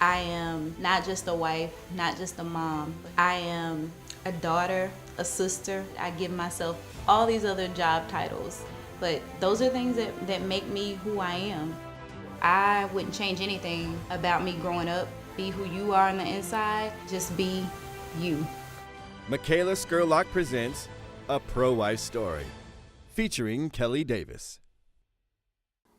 I am not just a wife, not just a mom. I am a daughter, a sister. I give myself all these other job titles, but those are things that make me who I am. I wouldn't change anything about me growing up. Be who you are on the inside, just be you. Michaela Scurlock presents A Pro-Wife Story, featuring Kelly Davis.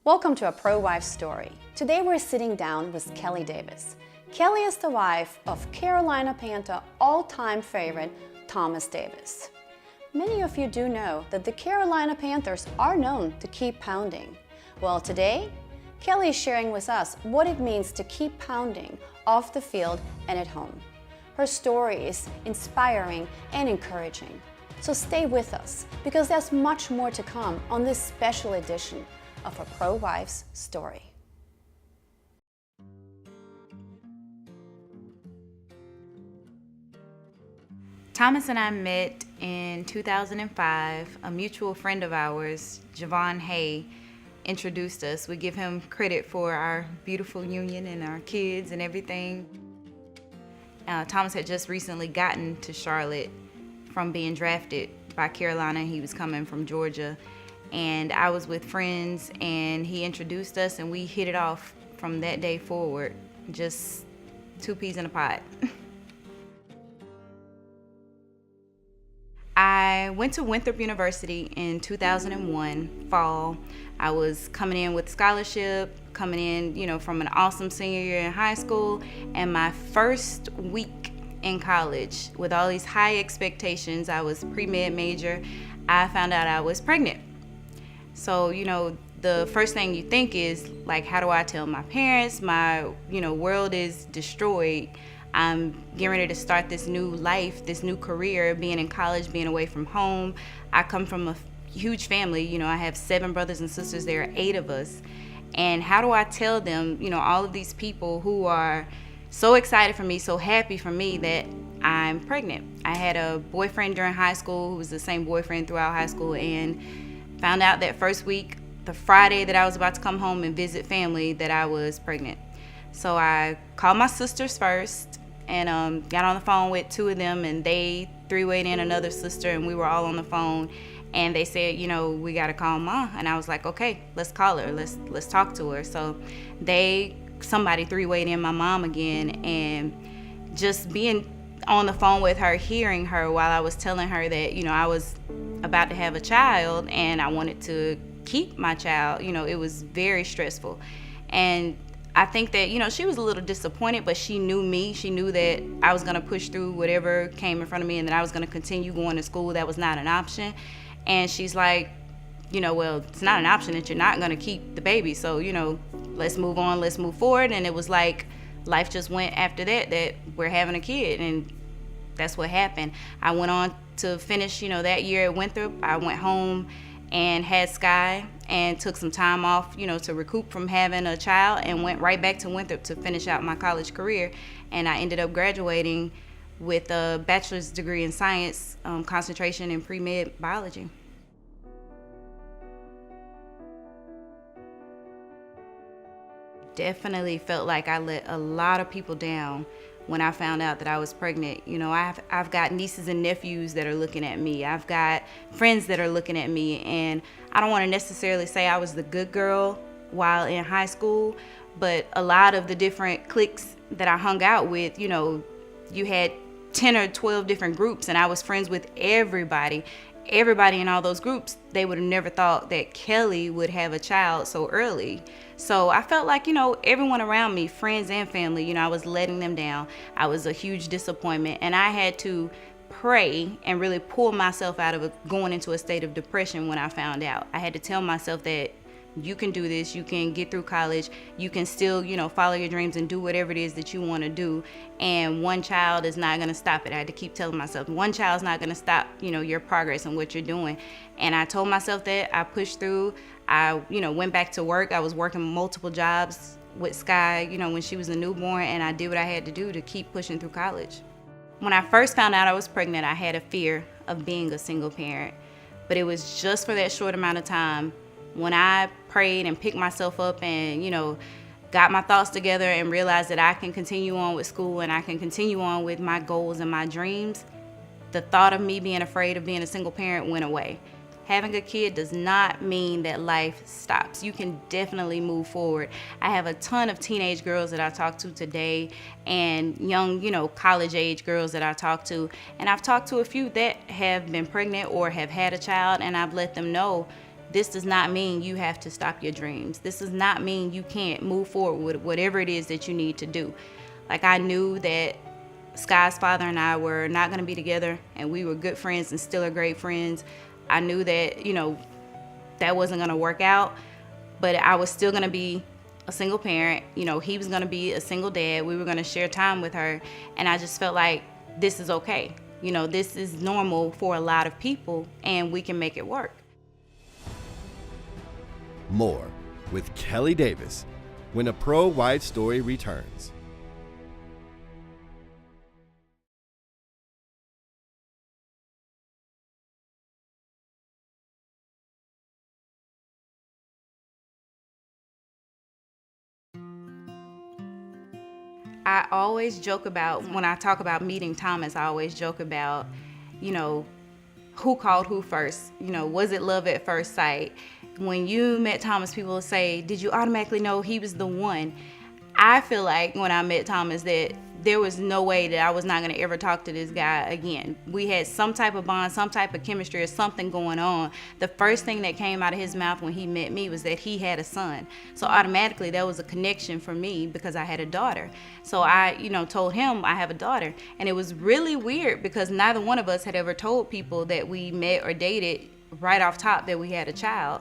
Welcome to A Pro-Wife Story. Today we're sitting down with Kelly Davis. Kelly is the wife of Carolina Panther all-time favorite Thomas Davis. Many of you do know that the Carolina Panthers are known to keep pounding. Well, today, Kelly is sharing with us what it means to keep pounding off the field and at home. Her story is inspiring and encouraging. So stay with us, because there's much more to come on this special edition of A Pro-Wife's Story. Thomas and I met in 2005. A mutual friend of ours, Javon Hay, introduced us. We give him credit for our beautiful union and our kids and everything. Thomas had just recently gotten to Charlotte from being drafted by Carolina. He was coming from Georgia. And I was with friends, and he introduced us, and we hit it off from that day forward. Just two peas in a pod. I went to Winthrop University in 2001, fall. I was coming in with scholarship, coming in, from an awesome senior year in high school, and my first week in college, with all these high expectations, I was pre-med major, I found out I was pregnant. So, the first thing you think is, like, how do I tell my parents? My, world is destroyed. I'm getting ready to start this new life, this new career, being in college, being away from home. I come from a huge family. I have 7 brothers and sisters. There are 8 of us. And how do I tell them, all of these people who are so excited for me, so happy for me, that I'm pregnant? I had a boyfriend during high school who was the same boyfriend throughout high school, and found out that first week, the Friday that I was about to come home and visit family, that I was pregnant. So I called my sisters first and got on the phone with 2 of them, and they 3-wayed in another sister, and we were all on the phone. And they said, we got to call Ma. And I was like, okay, let's call her. Let's talk to her. So somebody 3-wayed in my mom again, and just being on the phone with her, hearing her while I was telling her that, I was about to have a child and I wanted to keep my child, it was very stressful. And I think that, she was a little disappointed, but she knew me. She knew that I was going to push through whatever came in front of me, and that I was going to continue going to school. That was not an option. And she's like, well, it's not an option that you're not going to keep the baby. So, let's move on, let's move forward. And it was like life just went after that we're having a kid. And that's what happened. I went on to finish, that year at Winthrop. I went home and had Sky and took some time off, to recoup from having a child, and went right back to Winthrop to finish out my college career. And I ended up graduating with a bachelor's degree in science, concentration in pre-med biology. Definitely felt like I let a lot of people down when I found out that I was pregnant. I've got nieces and nephews that are looking at me. I've got friends that are looking at me, and I don't want to necessarily say I was the good girl while in high school, but a lot of the different cliques that I hung out with, you had 10 or 12 different groups, and I was friends with everybody in all those groups. They would have never thought that Kelly would have a child so early. So I felt like, everyone around me, friends and family, I was letting them down. I was a huge disappointment, and I had to pray and really pull myself out of going into a state of depression when I found out. I had to tell myself that you can do this, you can get through college, you can still, follow your dreams and do whatever it is that you want to do. And one child is not going to stop it. I had to keep telling myself, one child's not going to stop, your progress and what you're doing. And I told myself that. I pushed through. I, went back to work. I was working multiple jobs with Sky, when she was a newborn, and I did what I had to do to keep pushing through college. When I first found out I was pregnant, I had a fear of being a single parent, but it was just for that short amount of time. When I prayed and picked myself up and, got my thoughts together and realized that I can continue on with school and I can continue on with my goals and my dreams, the thought of me being afraid of being a single parent went away. Having a kid does not mean that life stops. You can definitely move forward. I have a ton of teenage girls that I talk to today and young, college age girls that I talk to. And I've talked to a few that have been pregnant or have had a child, and I've let them know this does not mean you have to stop your dreams. This does not mean you can't move forward with whatever it is that you need to do. Like, I knew that Sky's father and I were not going to be together, and we were good friends and still are great friends. I knew that, that wasn't going to work out, but I was still going to be a single parent. He was going to be a single dad. We were going to share time with her. And I just felt like this is okay. This is normal for a lot of people, and we can make it work. More with Kelly Davis when a pro-wife story returns. I always joke about, when I talk about meeting Thomas, I always joke about, who called who first? Was it love at first sight? When you met Thomas, people will say, did you automatically know he was the one? I feel like when I met Thomas that there was no way that I was not going to ever talk to this guy again. We had some type of bond, some type of chemistry or something going on. The first thing that came out of his mouth when he met me was that he had a son. So automatically that was a connection for me because I had a daughter. So I, told him I have a daughter. And it was really weird because neither one of us had ever told people that we met or dated right off top that we had a child.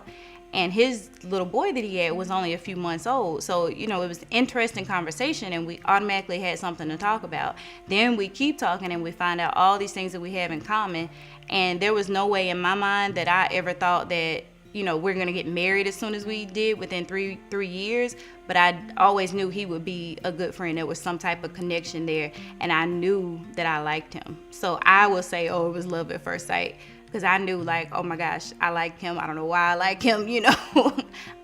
And his little boy that he had was only a few months old. So, it was an interesting conversation and we automatically had something to talk about. Then we keep talking and we find out all these things that we have in common. And there was no way in my mind that I ever thought that, we're gonna get married as soon as we did within three years. But I always knew he would be a good friend. There was some type of connection there. And I knew that I liked him. So I will say, it was love at first sight. Because I knew, oh my gosh, I like him. I don't know why I like him,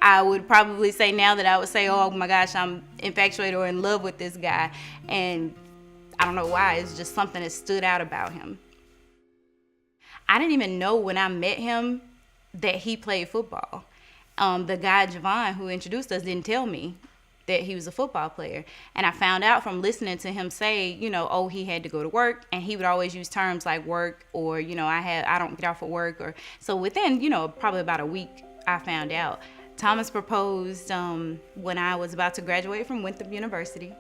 I would probably say now that I would say, oh my gosh, I'm infatuated or in love with this guy. And I don't know why. It's just something that stood out about him. I didn't even know when I met him that he played football. The guy, Javon, who introduced us, didn't tell me that he was a football player. And I found out from listening to him say, he had to go to work, and he would always use terms like work or, I don't get off of work. Or so within, probably about a week, I found out. Thomas proposed when I was about to graduate from Winthrop University.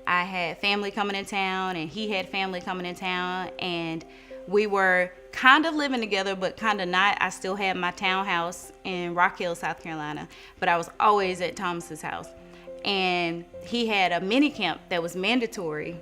I had family coming in town, and he had family coming in town, and we were kind of living together, but kind of not. I still had my townhouse in Rock Hill, South Carolina, but I was always at Thomas's house. And he had a mini camp that was mandatory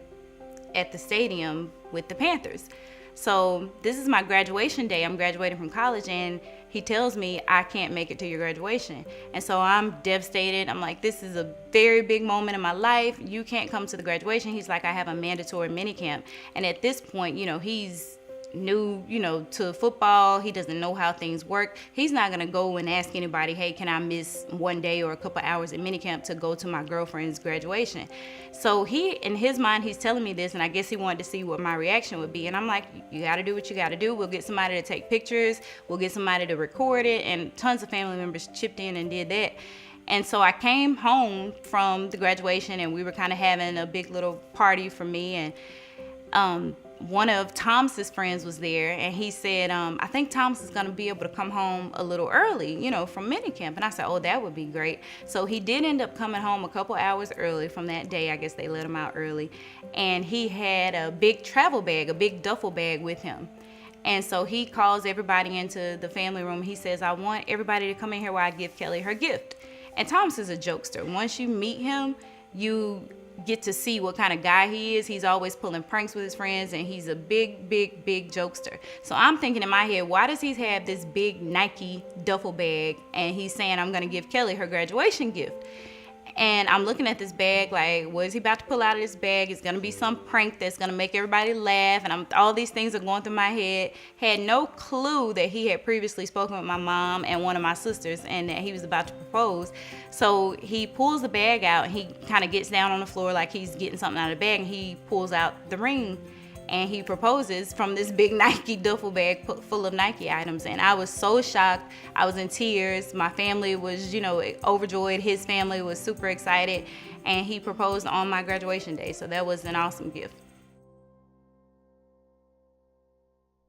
at the stadium with the Panthers. So this is my graduation day. I'm graduating from college, and he tells me I can't make it to your graduation. And so I'm devastated. I'm like, this is a very big moment in my life. You can't come to the graduation. He's like, I have a mandatory mini camp. And at this point, he's new, to football. He doesn't know how things work. He's not going to go and ask anybody, hey, can I miss one day or a couple hours at minicamp to go to my girlfriend's graduation? So in his mind, he's telling me this, and I guess he wanted to see what my reaction would be. And I'm like, you got to do what you got to do. We'll get somebody to take pictures. We'll get somebody to record it. And tons of family members chipped in and did that. And so I came home from the graduation, and we were kind of having a big little party for me. And one of Thomas's friends was there, and he said, I think Thomas is going to be able to come home a little early, from minicamp. And I said, oh, that would be great. So he did end up coming home a couple hours early from that day. I guess they let him out early. And he had a big travel bag, a big duffel bag with him. And so he calls everybody into the family room. He says, I want everybody to come in here while I give Kelly her gift. And Thomas is a jokester. Once you meet him, you get to see what kind of guy he is. He's always pulling pranks with his friends, and he's a big jokester. So I'm thinking in my head, why does he have this big Nike duffel bag and he's saying I'm going to give Kelly her graduation gift? And I'm looking at this bag like, what is he about to pull out of this bag? It's going to be some prank that's going to make everybody laugh. And all these things are going through my head. Had no clue that he had previously spoken with my mom and one of my sisters and that he was about to propose. So he pulls the bag out. And he kind of gets down on the floor like he's getting something out of the bag. And he pulls out the ring. And he proposes from this big Nike duffel bag full of Nike items. And I was so shocked. I was in tears. My family was, overjoyed. His family was super excited. And he proposed on my graduation day. So that was an awesome gift.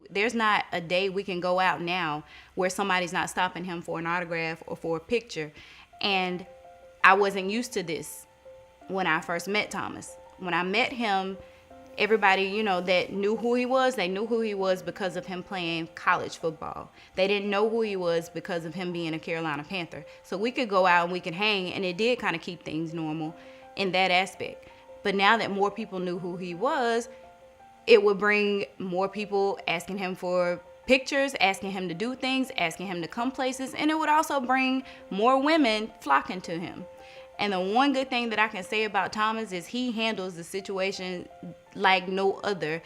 There's not a day we can go out now where somebody's not stopping him for an autograph or for a picture. And I wasn't used to this when I first met Thomas. When I met him, everybody, that knew who he was, they knew who he was because of him playing college football. They didn't know who he was because of him being a Carolina Panther. So we could go out and we could hang, and it did kind of keep things normal in that aspect. But now that more people knew who he was, it would bring more people asking him for pictures, asking him to do things, asking him to come places, and it would also bring more women flocking to him. And the one good thing that I can say about Thomas is he handles the situation like no other.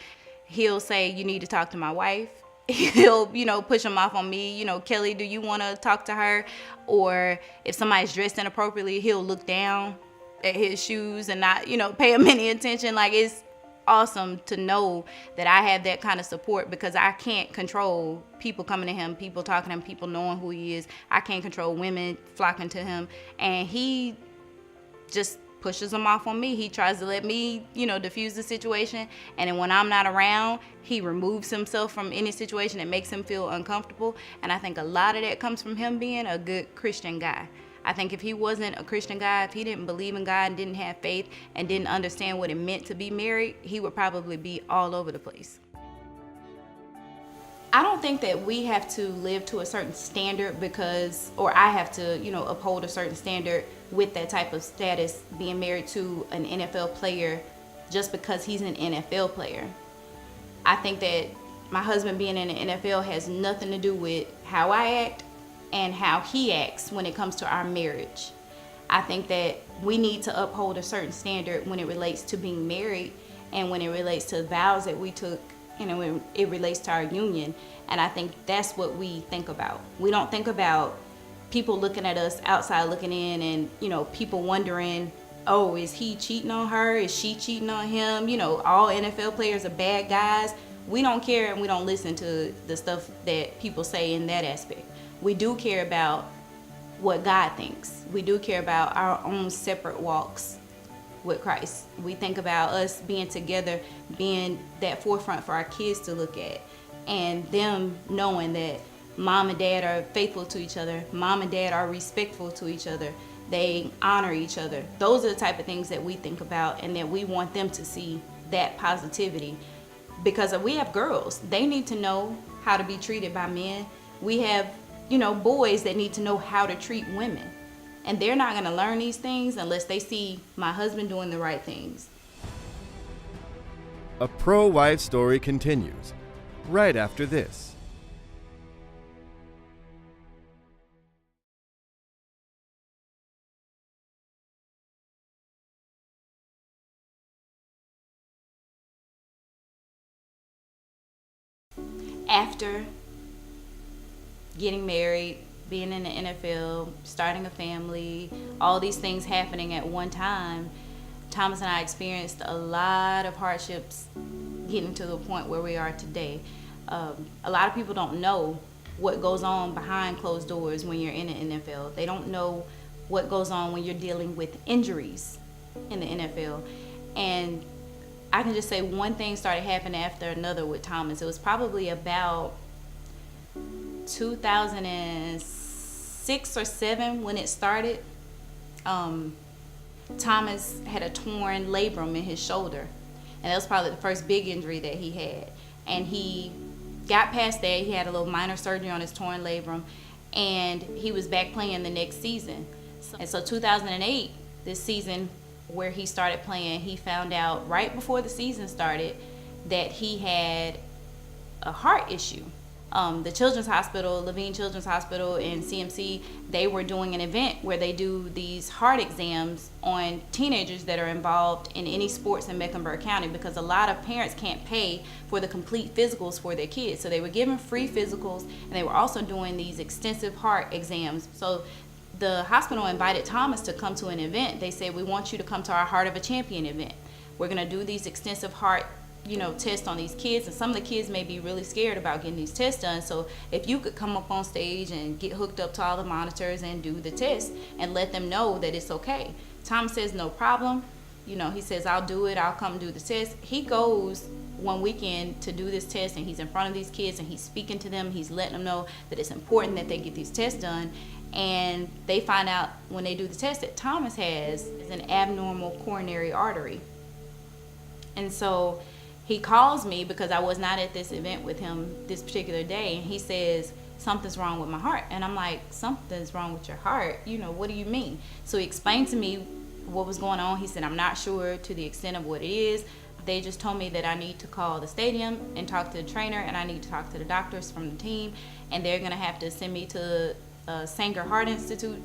He'll say, you need to talk to my wife. He'll, push him off on me. Kelly, do you want to talk to her? Or if somebody's dressed inappropriately, he'll look down at his shoes and not, pay him any attention. Like, it's awesome to know that I have that kind of support because I can't control people coming to him, people talking to him, people knowing who he is. I can't control women flocking to him. And he just pushes them off on me. He tries to let me, diffuse the situation. And then when I'm not around, he removes himself from any situation that makes him feel uncomfortable. And I think a lot of that comes from him being a good Christian guy. I think if he wasn't a Christian guy, if he didn't believe in God and didn't have faith and didn't understand what it meant to be married, he would probably be all over the place. I don't think that we have to live to a certain standard or I have to, uphold a certain standard with that type of status, being married to an NFL player just because he's an NFL player. I think that my husband being in the NFL has nothing to do with how I act and how he acts when it comes to our marriage. I think that we need to uphold a certain standard when it relates to being married and when it relates to vows that we took, when it relates to our union. And I think that's what we think about. We don't think about people looking at us outside looking in and, people wondering, oh, is he cheating on her? Is she cheating on him? All NFL players are bad guys. We don't care and we don't listen to the stuff that people say in that aspect. We do care about what God thinks. We do care about our own separate walks with Christ. We think about us being together, being that forefront for our kids to look at, and them knowing that mom and dad are faithful to each other, mom and dad are respectful to each other, they honor each other. Those are the type of things that we think about, and that we want them to see that positivity. Because we have girls, they need to know how to be treated by men. We have, boys that need to know how to treat women. And they're not gonna learn these things unless they see my husband doing the right things. A pro-wife story continues right after this. After getting married, being in the NFL, starting a family, all these things happening at one time, Thomas and I experienced a lot of hardships getting to the point where we are today. A lot of people don't know what goes on behind closed doors when you're in the NFL. They don't know what goes on when you're dealing with injuries in the NFL. And I can just say one thing started happening after another with Thomas. It was probably about 2006 or 7 when it started. Thomas had a torn labrum in his shoulder, and that was probably the first big injury that he had. And he got past that. He had a little minor surgery on his torn labrum, and he was back playing the next season. And so 2008, this season where he started playing, he found out right before the season started that he had a heart issue. the Children's Hospital, Levine Children's Hospital and CMC, they were doing an event where they do these heart exams on teenagers that are involved in any sports in Mecklenburg County, because a lot of parents can't pay for the complete physicals for their kids. So they were giving free physicals, and they were also doing these extensive heart exams. So the hospital invited Thomas to come to an event. They said, we want you to come to our Heart of a Champion event. We're going to do these extensive heart tests on these kids, and some of the kids may be really scared about getting these tests done. So if you could come up on stage and get hooked up to all the monitors and do the test and let them know that it's okay. Tom says, no problem. He says, I'll do it. I'll come do the test. He goes one weekend to do this test, and he's in front of these kids and he's speaking to them. He's letting them know that it's important that they get these tests done. And they find out when they do the test that Thomas has an abnormal coronary artery. And so he calls me, because I was not at this event with him this particular day, and he says, something's wrong with my heart. And I'm like, something's wrong with your heart? What do you mean? So he explained to me what was going on. He said, I'm not sure to the extent of what it is. They just told me that I need to call the stadium and talk to the trainer, and I need to talk to the doctors from the team, and they're going to have to send me to Sanger Heart Institute,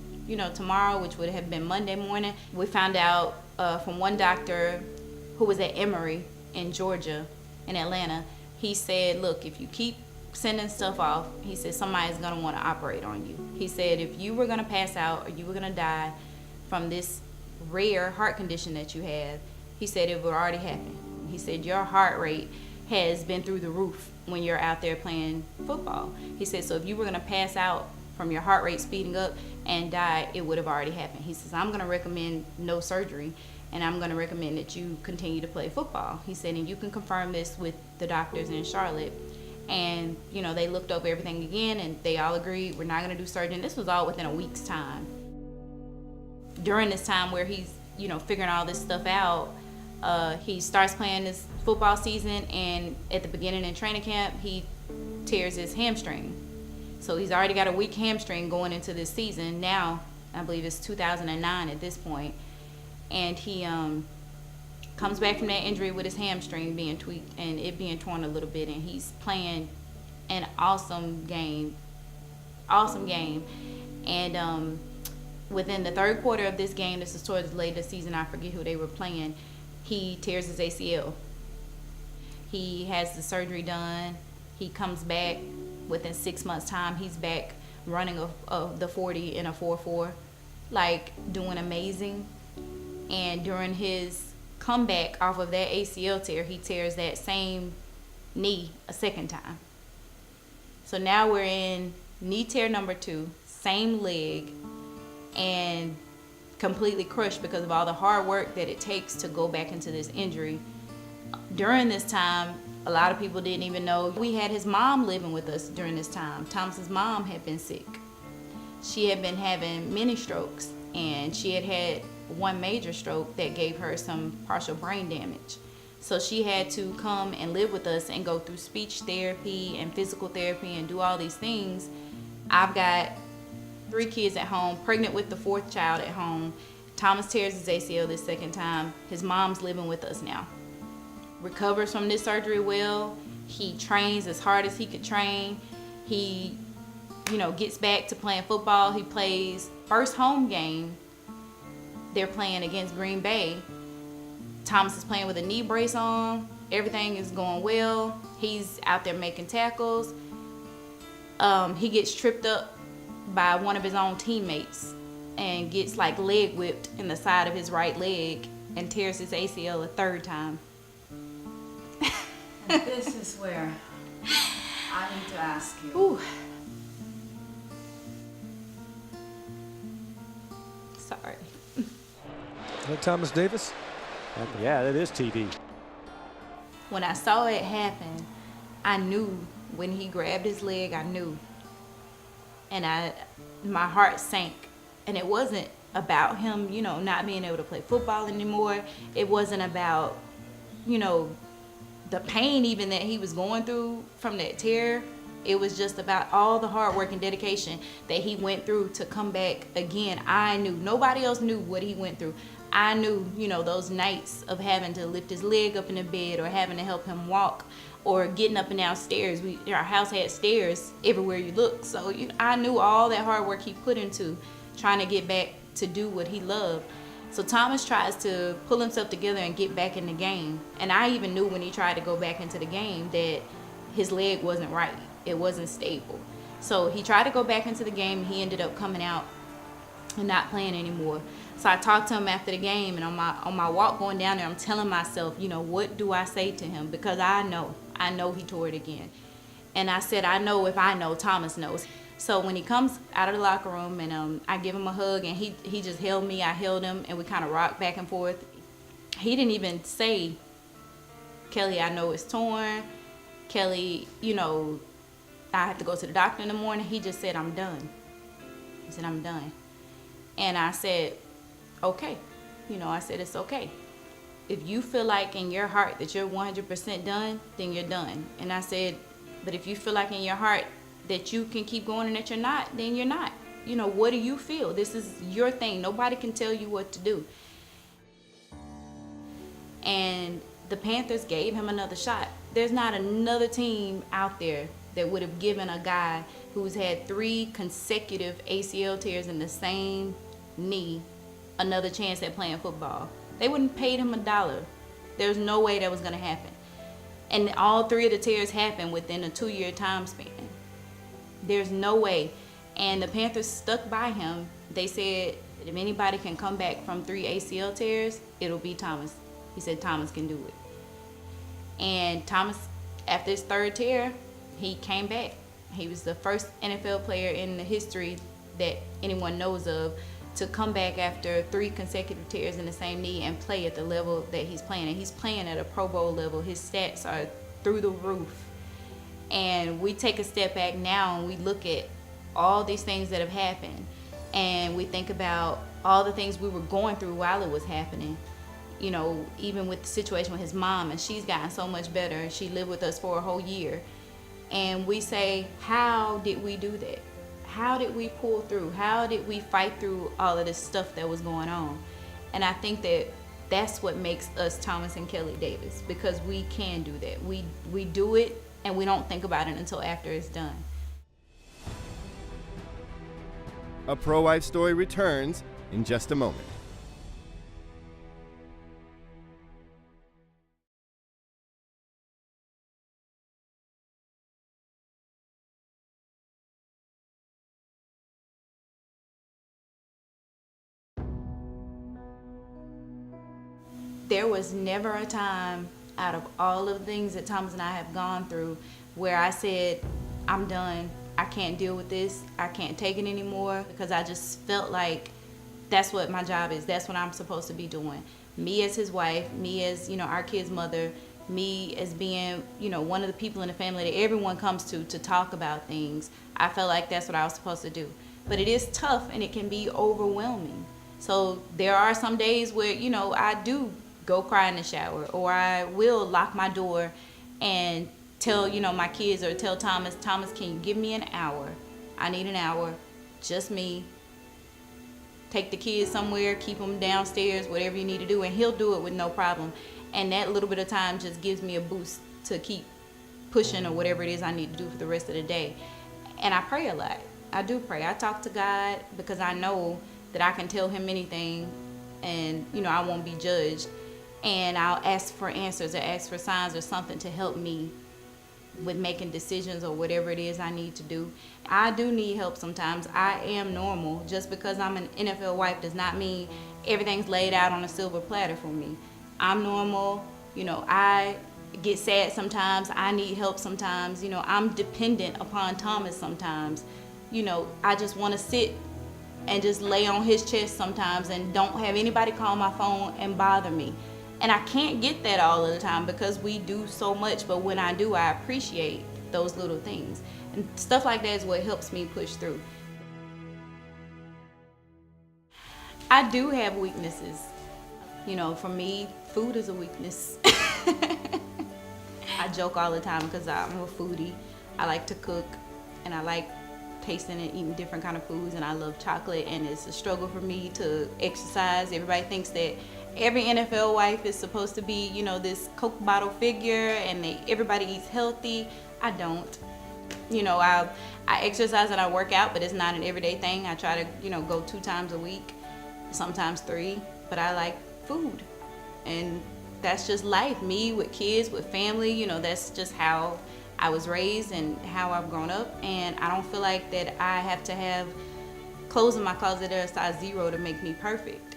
tomorrow, which would have been Monday morning. We found out from one doctor who was at Emory in Georgia, in Atlanta. He said, look, if you keep sending stuff off, he said, somebody's going to want to operate on you. He said, if you were going to pass out or you were going to die from this rare heart condition that you have, he said it would already happen. He said, your heart rate has been through the roof when you're out there playing football. He said, so if you were going to pass out from your heart rate speeding up and die, it would have already happened. He says, I'm going to recommend no surgery, and I'm going to recommend that you continue to play football. He said, and you can confirm this with the doctors in Charlotte. And, they looked over everything again, and they all agreed, we're not going to do surgery. And this was all within a week's time. During this time where he's, figuring all this stuff out, he starts playing this football season, and at the beginning in training camp, he tears his hamstring. So he's already got a weak hamstring going into this season. Now, I believe it's 2009 at this point. And he comes back from that injury with his hamstring being tweaked and it being torn a little bit, and he's playing an awesome game. And within the third quarter of this game, this is towards the late of the season, I forget who they were playing, he tears his ACL. He has the surgery done. He comes back within 6 months' time. He's back running the 40 in a 4.4, doing amazing. And during his comeback off of that ACL tear, he tears that same knee a second time. So now we're in knee tear number 2, same leg, and completely crushed because of all the hard work that it takes to go back into this injury. During this time, a lot of people didn't even know we had his mom living with us during this time. Thomas's mom had been sick. She had been having many strokes, and she had one major stroke that gave her some partial brain damage. So she had to come and live with us and go through speech therapy and physical therapy and do all these things. I've got 3 kids at home, pregnant with the 4th child at home. Thomas tears his ACL this second time. His mom's living with us now. Recovers from this surgery well. He trains as hard as he could train. He, gets back to playing football. He plays first home game. They're playing against Green Bay. Thomas is playing with a knee brace on. Everything is going well. He's out there making tackles. He gets tripped up by one of his own teammates and gets leg whipped in the side of his right leg and tears his ACL a 3rd time. And this is where I need to ask you. Ooh. Sorry. Is that Thomas Davis? Yeah, that is TV. When I saw it happen, I knew. When he grabbed his leg, I knew. And my heart sank. And it wasn't about him, not being able to play football anymore. It wasn't about, the pain even that he was going through from that tear. It was just about all the hard work and dedication that he went through to come back again. I knew. Nobody else knew what he went through. I knew, those nights of having to lift his leg up in the bed or having to help him walk or getting up and down stairs. Our house had stairs everywhere you look. So I knew all that hard work he put into trying to get back to do what he loved. So Thomas tries to pull himself together and get back in the game. And I even knew when he tried to go back into the game that his leg wasn't right. It wasn't stable. So he tried to go back into the game, and he ended up coming out and not playing anymore. So I talked to him after the game, and on my walk going down there, I'm telling myself, what do I say to him? Because I know he tore it again. And I said, I know if I know, Thomas knows. So when he comes out of the locker room, and I give him a hug, and he just held me, I held him, and we kind of rocked back and forth. He didn't even say, Kelly, I know it's torn. Kelly, I have to go to the doctor in the morning. He just said, I'm done. He said, I'm done. And I said, okay. I said, it's okay. If you feel like in your heart that you're 100% done, then you're done. And I said, but if you feel like in your heart that you can keep going and that you're not, then you're not. What do you feel? This is your thing. Nobody can tell you what to do. And the Panthers gave him another shot. There's not another team out there that would have given a guy who's had 3 consecutive ACL tears in the same knee another chance at playing football. They wouldn't paid him $1. There's no way that was going to happen. And all 3 of the tears happened within a 2-year time span. There's no way. And the Panthers stuck by him. They said, if anybody can come back from 3 ACL tears, it'll be Thomas. He said Thomas can do it. And Thomas, after his 3rd tear, he came back. He was the first NFL player in the history that anyone knows of to come back after 3 consecutive tears in the same knee and play at the level that he's playing. And he's playing at a Pro Bowl level. His stats are through the roof. And we take a step back now and we look at all these things that have happened. And we think about all the things we were going through while it was happening. Even with the situation with his mom, and she's gotten so much better. She lived with us for a whole year. And we say, how did we do that? How did we pull through? How did we fight through all of this stuff that was going on? And I think that that's what makes us Thomas and Kelly Davis, because we can do that. We do it, and we don't think about it until after it's done. A Pro Wife Story returns in just a moment. There was never a time out of all of the things that Thomas and I have gone through where I said, I'm done. I can't deal with this. I can't take it anymore, because I just felt like that's what my job is. That's what I'm supposed to be doing. Me as his wife, me as, our kid's mother, me as being, one of the people in the family that everyone comes to talk about things. I felt like that's what I was supposed to do. But it is tough and it can be overwhelming. So there are some days where, I do go cry in the shower, or I will lock my door and tell, my kids, or tell Thomas, can you give me an hour? I need an hour, just me. Take the kids somewhere, keep them downstairs, whatever you need to do, and he'll do it with no problem. And that little bit of time just gives me a boost to keep pushing, or whatever it is I need to do for the rest of the day. And I pray a lot. I do pray. I talk to God, because I know that I can tell him anything, and I won't be judged. And I'll ask for answers, or ask for signs or something to help me with making decisions or whatever it is I need to do. I do need help sometimes. I am normal. Just because I'm an NFL wife does not mean everything's laid out on a silver platter for me. I'm normal. I get sad sometimes. I need help sometimes. I'm dependent upon Thomas sometimes. I just want to sit and just lay on his chest sometimes and don't have anybody call my phone and bother me. And I can't get that all of the time, because we do so much, but when I do, I appreciate those little things. And stuff like that is what helps me push through. I do have weaknesses. For me, food is a weakness. I joke all the time because I'm a foodie. I like to cook, and I like tasting and eating different kind of foods, and I love chocolate, and it's a struggle for me to exercise. Everybody thinks that every NFL wife is supposed to be, this Coke bottle figure, and everybody eats healthy. I don't. I exercise and I work out, but it's not an everyday thing. I try to, go 2 times a week, sometimes 3, but I like food. And that's just life. Me with kids, with family, that's just how I was raised and how I've grown up. And I don't feel like that I have to have clothes in my closet that are size 0 to make me perfect.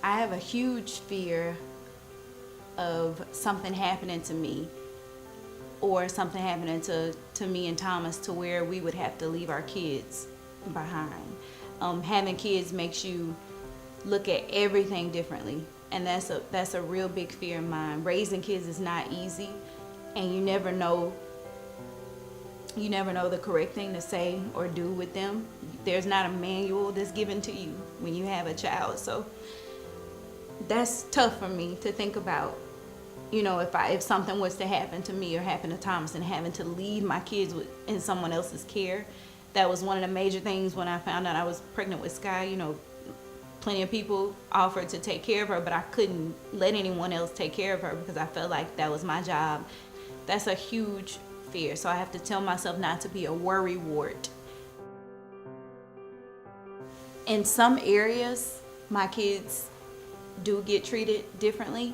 I have a huge fear of something happening to me, or something happening to me and Thomas, to where we would have to leave our kids behind. Having kids makes you look at everything differently, and that's a real big fear of mine. Raising kids is not easy, and you never know the correct thing to say or do with them. There's not a manual that's given to you when you have a child, so that's tough for me to think about. If something was to happen to me or happen to Thomas, and having to leave my kids in someone else's care. That was one of the major things when I found out I was pregnant with Sky. Plenty of people offered to take care of her, but I couldn't let anyone else take care of her because I felt like that was my job. That's a huge fear, so I have to tell myself not to be a worrywart. In some areas, my kids do get treated differently,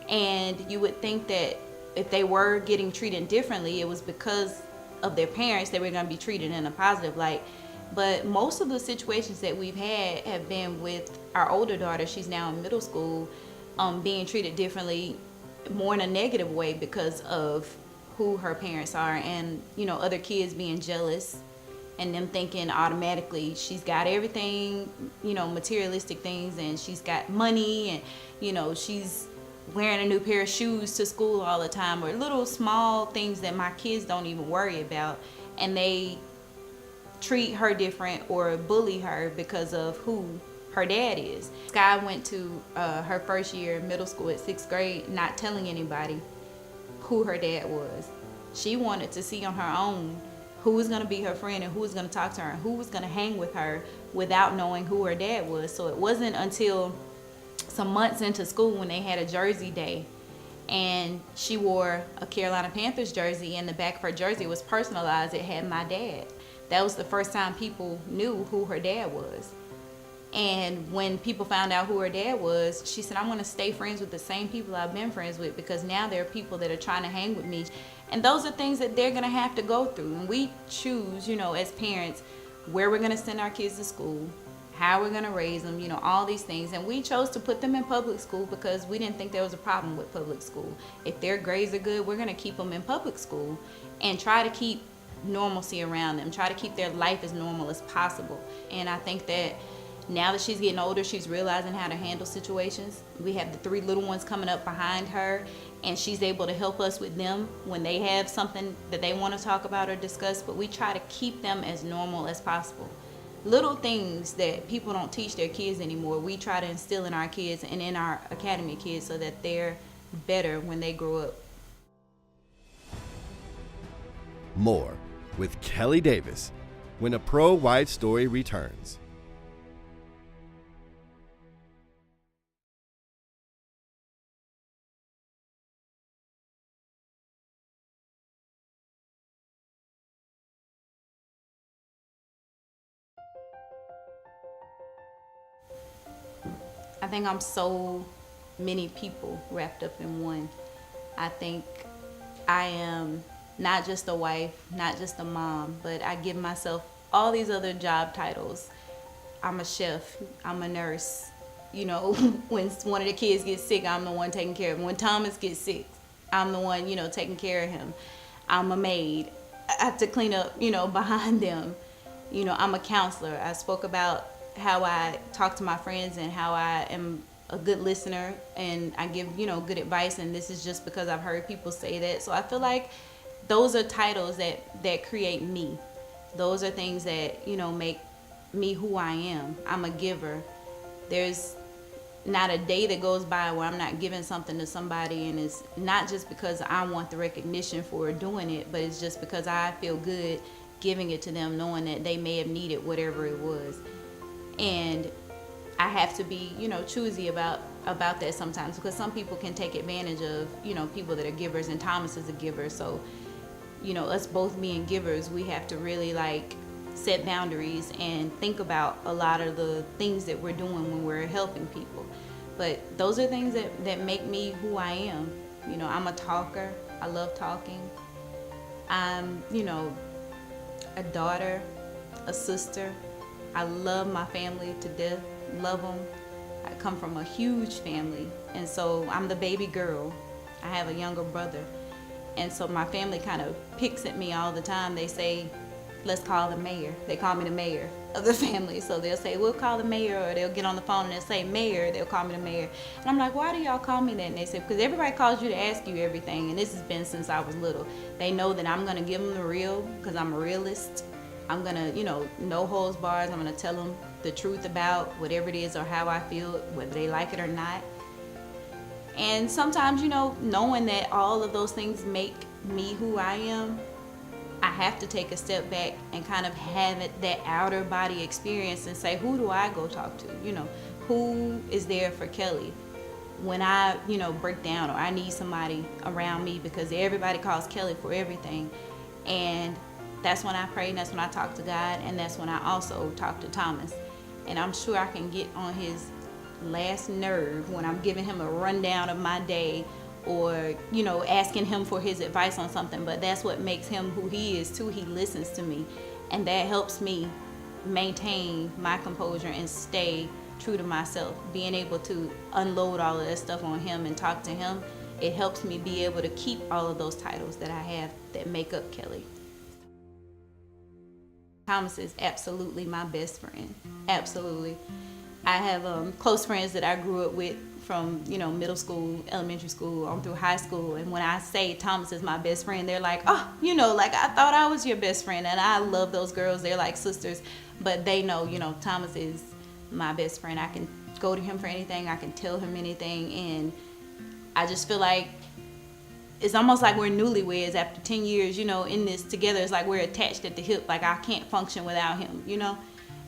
and you would think that if they were getting treated differently, it was because of their parents. They were going to be treated in a positive light. But most of the situations that we've had have been with our older daughter. She's now in middle school, being treated differently, more in a negative way because of who her parents are, and other kids being jealous and them thinking automatically she's got everything, materialistic things, and she's got money, and she's wearing a new pair of shoes to school all the time, or little small things that my kids don't even worry about, and they treat her different or bully her because of who her dad is. Sky went to her first year in middle school at 6th grade not telling anybody who her dad was. She wanted to see on her own who was going to be her friend and who was going to talk to her and who was going to hang with her without knowing who her dad was. So it wasn't until some months into school when they had a jersey day, and she wore a Carolina Panthers jersey, and the back of her jersey was personalized. It had my dad. That was the first time people knew who her dad was. And when people found out who her dad was, she said, "I'm going to stay friends with the same people I've been friends with, because now there are people that are trying to hang with me." And those are things that they're going to have to go through. And we choose, as parents, where we're going to send our kids to school, how we're going to raise them, all these things. And we chose to put them in public school because we didn't think there was a problem with public school. If their grades are good, we're going to keep them in public school and try to keep normalcy around them, try to keep their life as normal as possible. And I think that now that she's getting older, she's realizing how to handle situations. We have the 3 little ones coming up behind her, and she's able to help us with them when they have something that they want to talk about or discuss, but we try to keep them as normal as possible. Little things that people don't teach their kids anymore, we try to instill in our kids and in our academy kids so that they're better when they grow up. More with Kelly Davis when A Pro-Wife Story returns. I think I'm so many people wrapped up in one. I think I am not just a wife, not just a mom, but I give myself all these other job titles. I'm a chef, I'm a nurse. When one of the kids gets sick, I'm the one taking care of him. When Thomas gets sick, I'm the one, taking care of him. I'm a maid. I have to clean up, behind them. I'm a counselor. I spoke about how I talk to my friends and how I am a good listener and I give, good advice, and this is just because I've heard people say that. So I feel like those are titles that create me. Those are things that, make me who I am. I'm a giver. There's not a day that goes by where I'm not giving something to somebody, and it's not just because I want the recognition for doing it, but it's just because I feel good giving it to them, knowing that they may have needed whatever it was. And I have to be, choosy about that sometimes, because some people can take advantage of, people that are givers, and Thomas is a giver. So, us both being givers, we have to really like set boundaries and think about a lot of the things that we're doing when we're helping people. But those are things that make me who I am. I'm a talker. I love talking. I'm, a daughter, a sister. I love my family to death, love them. I come from a huge family, and so I'm the baby girl. I have a younger brother, and so my family kind of picks at me all the time. They say, let's call the mayor. They call me the mayor of the family. So they'll say, we'll call the mayor, or they'll get on the phone and they'll say, mayor, they'll call me the mayor. And I'm like, why do y'all call me that? And they say, because everybody calls you to ask you everything, and this has been since I was little. They know that I'm going to give them the real, because I'm a realist. I'm going to, no holds bars. I'm going to tell them the truth about whatever it is or how I feel, whether they like it or not. And sometimes, knowing that all of those things make me who I am, I have to take a step back and kind of have that outer body experience and say, who do I go talk to? Who is there for Kelly when I, break down, or I need somebody around me, because everybody calls Kelly for everything. And that's when I pray, and that's when I talk to God, and that's when I also talk to Thomas. And I'm sure I can get on his last nerve when I'm giving him a rundown of my day, or asking him for his advice on something. But that's what makes him who he is too. He listens to me, and that helps me maintain my composure and stay true to myself. Being able to unload all of that stuff on him and talk to him, it helps me be able to keep all of those titles that I have that make up Kelly. Thomas is absolutely my best friend. Absolutely. I have close friends that I grew up with from, middle school, elementary school, on through high school. And when I say Thomas is my best friend, they're like, oh, like I thought I was your best friend. And I love those girls. They're like sisters. But they know, Thomas is my best friend. I can go to him for anything. I can tell him anything. And I just feel like it's almost like we're newlyweds after 10 years, in this together. It's like we're attached at the hip. Like I can't function without him,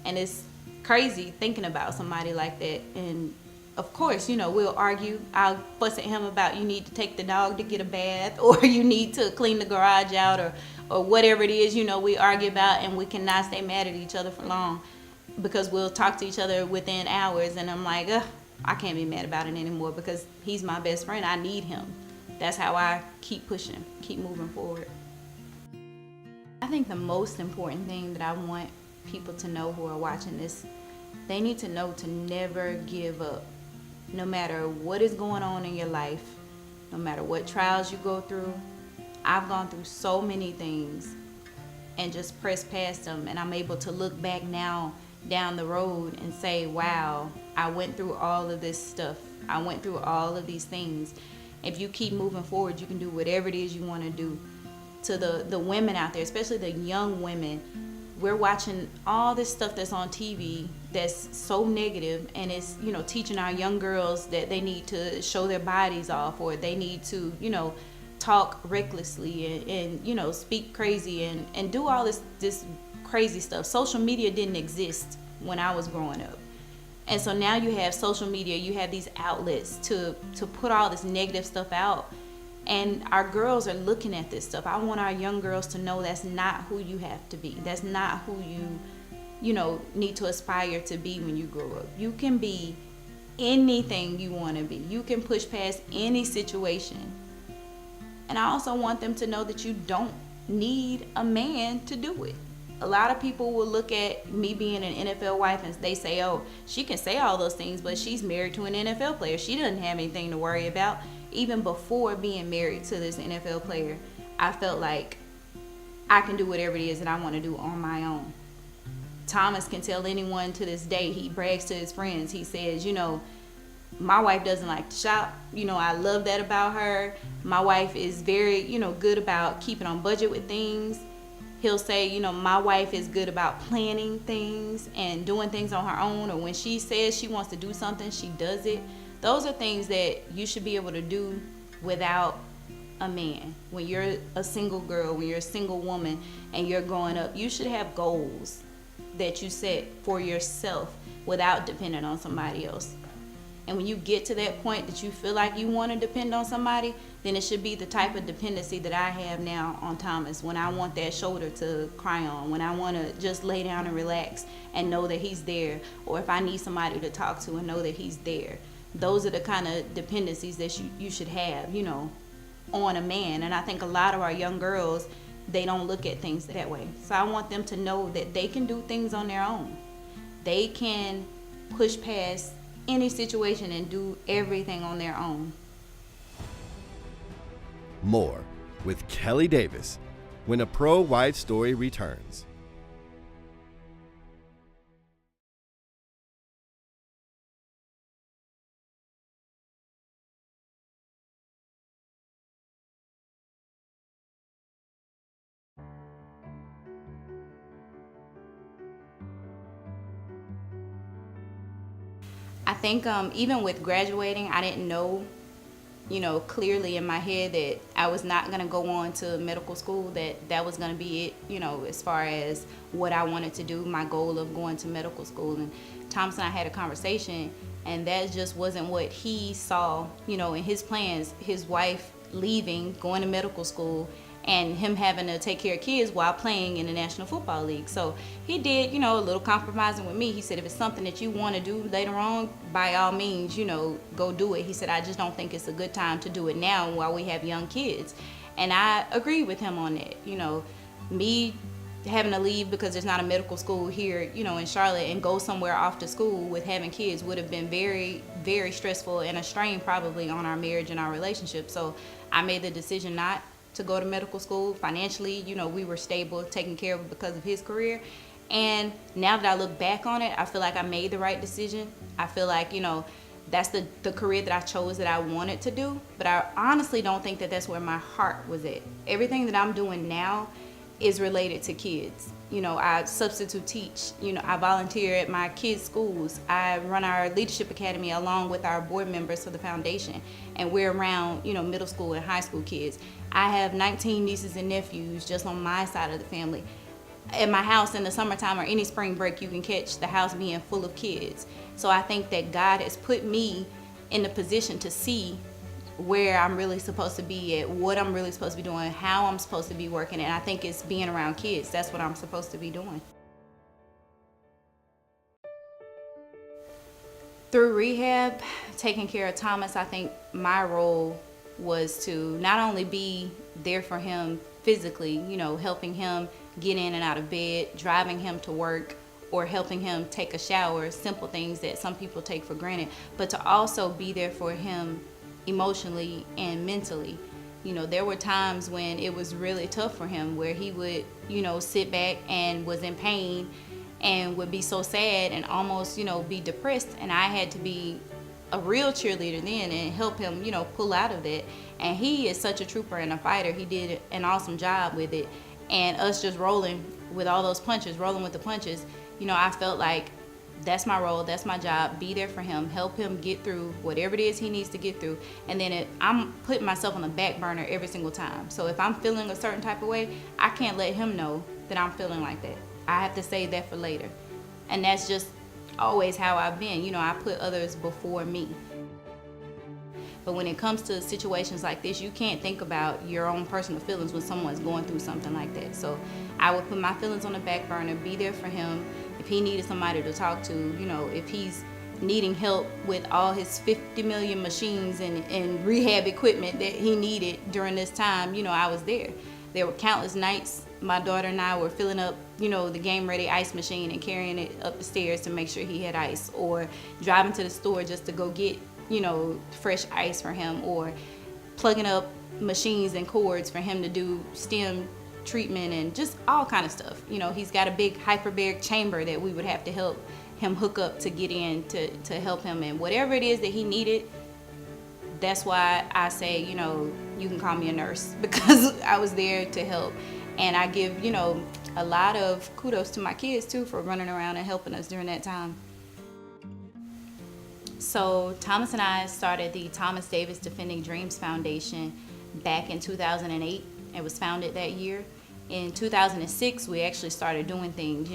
And it's crazy thinking about somebody like that. And of course, we'll argue. I'll fuss at him about, you need to take the dog to get a bath, or you need to clean the garage out, or whatever it is, we argue about, and we cannot stay mad at each other for long, because we'll talk to each other within hours, and I'm like, I can't be mad about it anymore, because he's my best friend. I need him. That's how I keep pushing, keep moving forward. I think the most important thing that I want people to know who are watching this, they need to know to never give up. No matter what is going on in your life, no matter what trials you go through. I've gone through so many things and just pressed past them, and I'm able to look back now down the road and say, wow, I went through all of this stuff. I went through all of these things. If you keep moving forward, you can do whatever it is you want to do. To the women out there, especially the young women, we're watching all this stuff that's on TV that's so negative, and it's, teaching our young girls that they need to show their bodies off, or they need to, talk recklessly and speak crazy and do all this crazy stuff. Social media didn't exist when I was growing up. And so now you have social media, you have these outlets to put all this negative stuff out. And our girls are looking at this stuff. I want our young girls to know that's not who you have to be. That's not who you need to aspire to be when you grow up. You can be anything you want to be. You can push past any situation. And I also want them to know that you don't need a man to do it. A lot of people will look at me being an NFL wife and they say, oh, she can say all those things, but she's married to an NFL player. She doesn't have anything to worry about. Even before being married to this NFL player, I felt like I can do whatever it is that I want to do on my own. Thomas can tell anyone to this day, he brags to his friends. He says, my wife doesn't like to shop. I love that about her. My wife is very, good about keeping on budget with things. He'll say, my wife is good about planning things and doing things on her own, or when she says she wants to do something, she does it. Those are things that you should be able to do without a man. When you're a single girl, when you're a single woman and you're growing up, you should have goals that you set for yourself without depending on somebody else. And when you get to that point that you feel like you want to depend on somebody, then it should be the type of dependency that I have now on Thomas, when I want that shoulder to cry on, when I want to just lay down and relax and know that he's there, or if I need somebody to talk to and know that he's there. Those are the kind of dependencies that you should have, you know, on a man. And I think a lot of our young girls, they don't look at things that way. So I want them to know that they can do things on their own. They can push past any situation and do everything on their own. More with Kelly Davis when a Pro Wife Story returns. I think even with graduating, I didn't know, you know, clearly in my head that I was not going to go on to medical school, that was going to be it, you know, as far as what I wanted to do, my goal of going to medical school. And Thomas and I had a conversation, and that just wasn't what he saw, you know, in his plans. His wife leaving, going to medical school, and him having to take care of kids while playing in the National Football League. So he did, you know, a little compromising with me. He said, if it's something that you want to do later on, by all means, you know, go do it. He said, I just don't think it's a good time to do it now while we have young kids. And I agreed with him on that. You know, me having to leave because there's not a medical school here, you know, in Charlotte, and go somewhere off to school with having kids would have been very, very stressful and a strain probably on our marriage and our relationship. So I made the decision not to go to medical school. Financially, you know, we were stable, taken care of because of his career. And now that I look back on it, I feel like I made the right decision. I feel like, you know, that's the career that I chose that I wanted to do. But I honestly don't think that that's where my heart was at. Everything that I'm doing now is related to kids. You know, I substitute teach, you know, I volunteer at my kids' schools. I run our leadership academy along with our board members for the foundation. And we're around, you know, middle school and high school kids. I have 19 nieces and nephews just on my side of the family. At my house in the summertime or any spring break, you can catch the house being full of kids. So I think that God has put me in the position to see where I'm really supposed to be at, what I'm really supposed to be doing, how I'm supposed to be working. And I think it's being around kids. That's what I'm supposed to be doing. Through rehab, taking care of Thomas, I think my role was to not only be there for him physically, you know, helping him get in and out of bed, driving him to work, or helping him take a shower, simple things that some people take for granted, but to also be there for him emotionally and mentally. You know, there were times when it was really tough for him, where he would, you know, sit back and was in pain and would be so sad and almost, you know, be depressed. And I had to be a real cheerleader then and help him, you know, pull out of that. And he is such a trooper and a fighter. He did an awesome job with it. And us just rolling with all those punches, rolling with the punches, you know, I felt like that's my role, that's my job, be there for him, help him get through whatever it is he needs to get through. And then I'm putting myself on the back burner every single time. So if I'm feeling a certain type of way, I can't let him know that I'm feeling like that. I have to save that for later. And that's just always how I've been. You know, I put others before me. But when it comes to situations like this, you can't think about your own personal feelings when someone's going through something like that. So I would put my feelings on the back burner, be there for him. If he needed somebody to talk to, you know, if he's needing help with all his 50 million machines and rehab equipment that he needed during this time, you know, I was there. There were countless nights my daughter and I were filling up, you know, the Game Ready ice machine and carrying it up the stairs to make sure he had ice, or driving to the store just to go get, you know, fresh ice for him, or plugging up machines and cords for him to do STEM treatment and just all kind of stuff. You know, he's got a big hyperbaric chamber that we would have to help him hook up to get in to help him. And whatever it is that he needed, that's why I say, you know, you can call me a nurse, because I was there to help. And I give, you know, a lot of kudos to my kids too for running around and helping us during that time. So Thomas and I started the Thomas Davis Defending Dreams Foundation back in 2008. It was founded that year. In 2006, we actually started doing things,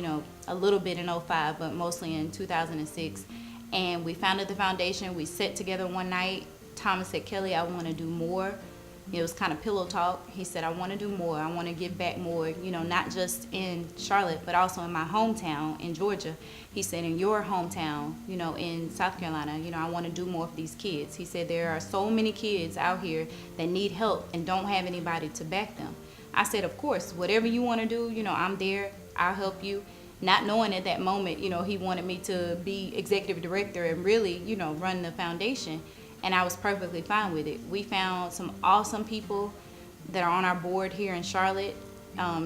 a little bit in '05, but mostly in 2006. And we founded the foundation. We sat together one night. Thomas said, Kelly, I want to do more. It was kind of pillow talk. He said, I want to do more. I want to give back more, not just in Charlotte, but also in my hometown in Georgia. He said, in your hometown, in South Carolina, I want to do more for these kids. He said, there are so many kids out here that need help and don't have anybody to back them. I said, of course, whatever you want to do, I'm there. I'll help you. Not knowing at that moment, he wanted me to be executive director and really, run the foundation. And I was perfectly fine with it. We found some awesome people that are on our board here in Charlotte,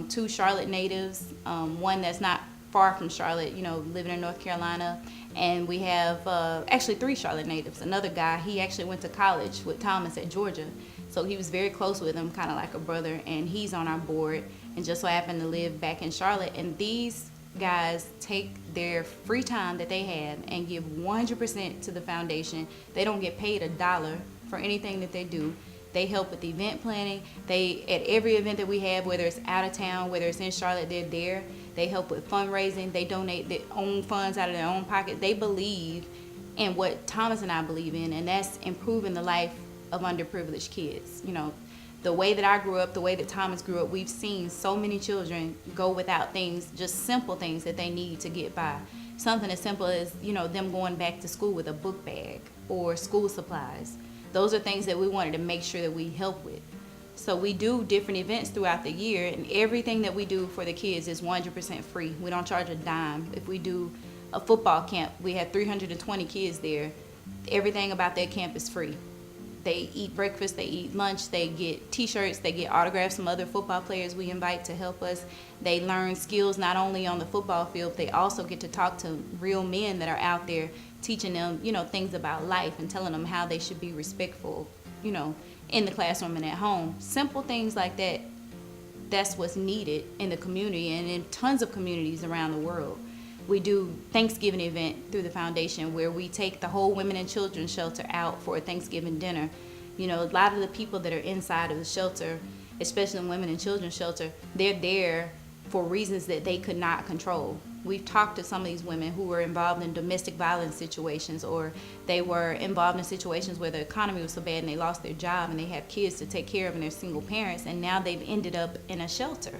2 Charlotte natives, one that's not far from Charlotte, living in North Carolina. And we have actually 3 Charlotte natives. Another guy, he actually went to college with Thomas at Georgia. So he was very close with him, kind of like a brother, and he's on our board and just so happened to live back in Charlotte. And these guys take their free time that they have and give 100% to the foundation. They don't get paid $1 for anything that they do. They help with the event planning. They, at every event that we have, whether it's out of town, whether it's in Charlotte, they're there. They help with fundraising. They donate their own funds out of their own pocket. They believe in what Thomas and I believe in, and that's improving the life of underprivileged kids. The way that I grew up, the way that Thomas grew up, we've seen so many children go without things, just simple things that they need to get by. Something as simple as, them going back to school with a book bag or school supplies. Those are things that we wanted to make sure that we help with. So we do different events throughout the year, and everything that we do for the kids is 100% free. We don't charge a dime. If we do a football camp, we have 320 kids there. Everything about that camp is free. They eat breakfast, they eat lunch, they get t-shirts, they get autographs from other football players we invite to help us. They learn skills not only on the football field, they also get to talk to real men that are out there teaching them, things about life and telling them how they should be respectful, in the classroom and at home. Simple things like that, that's what's needed in the community and in tons of communities around the world. We do Thanksgiving event through the foundation where we take the whole women and children shelter out for a Thanksgiving dinner. A lot of the people that are inside of the shelter, especially the women and children shelter, they're there for reasons that they could not control. We've talked to some of these women who were involved in domestic violence situations, or they were involved in situations where the economy was so bad and they lost their job and they have kids to take care of and they're single parents, and now they've ended up in a shelter.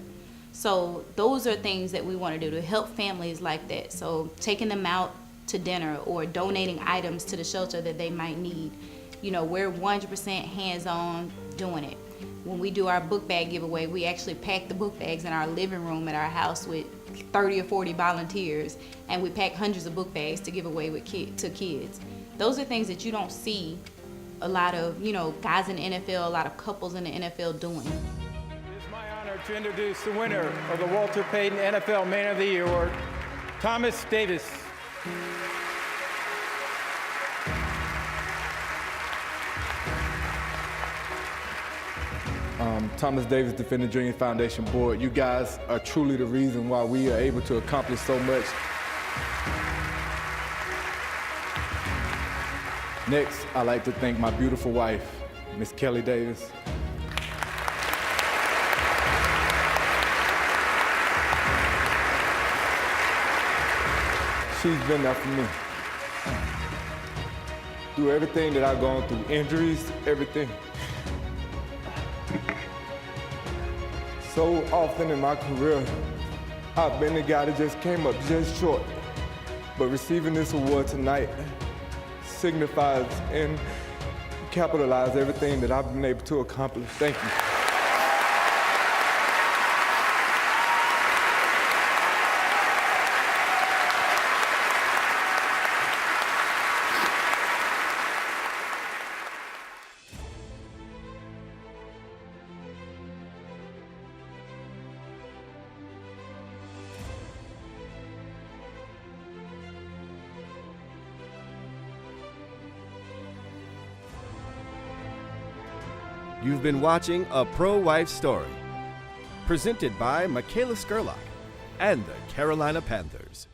So those are things that we want to do to help families like that. So taking them out to dinner or donating items to the shelter that they might need. We're 100% hands-on doing it. When we do our book bag giveaway, we actually pack the book bags in our living room at our house with 30 or 40 volunteers, and we pack hundreds of book bags to give away to kids. Those are things that you don't see a lot of, guys in the NFL, a lot of couples in the NFL doing. To introduce the winner of the Walter Payton NFL Man of the Year Award, Thomas Davis. Thomas Davis, Defender Junior Foundation Board. You guys are truly the reason why we are able to accomplish so much. Next, I'd like to thank my beautiful wife, Miss Kelly Davis. She's been there for me. Through everything that I've gone through, injuries, everything. So often in my career, I've been the guy that just came up just short. But receiving this award tonight signifies and capitalizes everything that I've been able to accomplish. Thank you. You've been watching A Pro-Wife Story, presented by Michaela Scurlock and the Carolina Panthers.